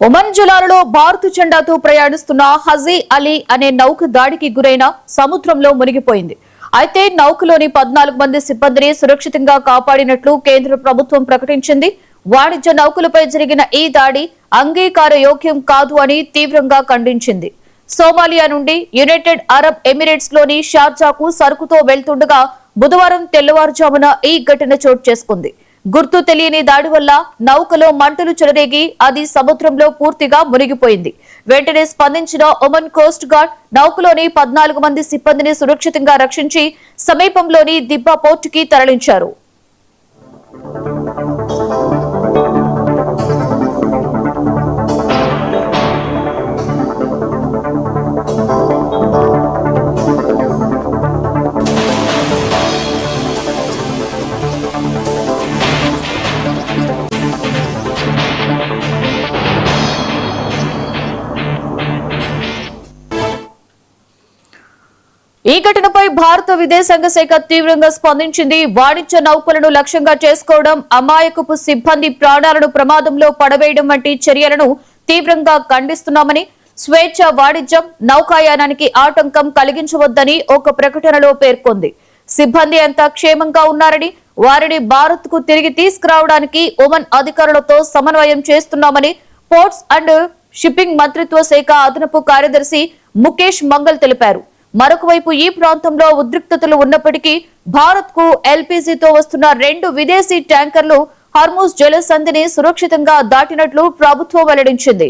Oman జలాలలో భారత జెండాతో ప్రయాణిస్తున్న హజీ అలీ అనే నౌక దాడికి గురైన సముద్రంలో మునిగిపోయింది. అయితే నౌకలోని 14 మంది సిబ్బందిని సురక్షితంగా కాపాడినట్లు కేంద్ర ప్రభుత్వం ప్రకటించింది. వాణిజ్య నౌకలపై జరిగిన ఈ దాడి అంగీకారయోగ్యం కాదు అని తీవ్రంగా ఖండించింది. సోమాలియా నుండి యునైటెడ్ అరబ్ ఎమిరేట్స్ లోని షార్జాకు సరుకుతో వెళ్తుండగా బుధవారం తెల్లవారుజామున ఈ ఘటన చోటు చేసుకుంది. గుర్తు తెలియని దాడి వల్ల నౌకలో మంటలు చెలరేగి అది సముద్రంలో పూర్తిగా మునిగిపోయింది. వెంటనే స్పందించిన ఒమన్ కోస్ట్ గార్డ్ నౌకలోని 14 మంది సిబ్బందిని సురక్షితంగా రక్షించి సమీపంలోని దిబ్బా పోర్టుకి తరలించారు. ఈ ఘటనపై భారత విదేశాంగ శాఖ తీవ్రంగా స్పందించింది. వాణిజ్య నౌకలను లక్ష్యంగా చేసుకోవడం, అమాయకపు సిబ్బంది ప్రాణాలను ప్రమాదంలో పడవేయడం వంటి చర్యలను తీవ్రంగా ఖండిస్తున్నామని, స్వేచ్ఛ వాణిజ్యం, నౌకాయానానికి ఆటంకం కలిగించవద్దని ఒక ప్రకటనలో పేర్కొంది. సిబ్బంది అంతా క్షేమంగా ఉన్నారని, వారిని భారత్ కు తిరిగి తీసుకురావడానికి ఒమన్ అధికారులతో సమన్వయం చేస్తున్నామని పోర్ట్స్ అండ్ షిప్పింగ్ మంత్రిత్వ శాఖ అదనపు కార్యదర్శి ముఖేష్ మంగల్ తెలిపారు. మరొక వైపు ఈ ప్రాంతంలో ఉద్రిక్తతలు ఉన్నప్పటికీ భారత్ కు ఎల్పీజీతో వస్తున్న 2 విదేశీ ట్యాంకర్లు హర్ముజ్ జలసంధిని సురక్షితంగా దాటినట్లు ప్రభుత్వం వెల్లడించింది.